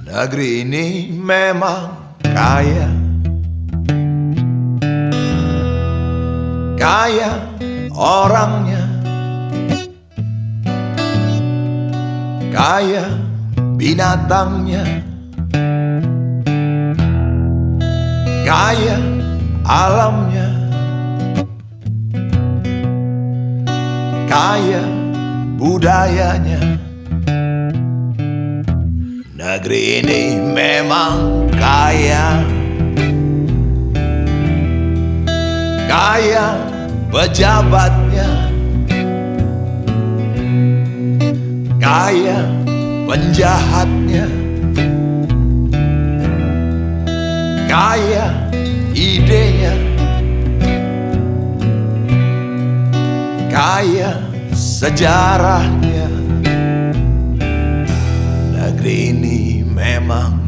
Negeri ini memang kaya, kaya orangnya, kaya binatangnya, kaya alamnya, kaya budayanya. Negeri ini memang kaya, kaya pejabatnya, kaya penjahatnya, kaya idenya, kaya sejarahnya. Negeri ini memang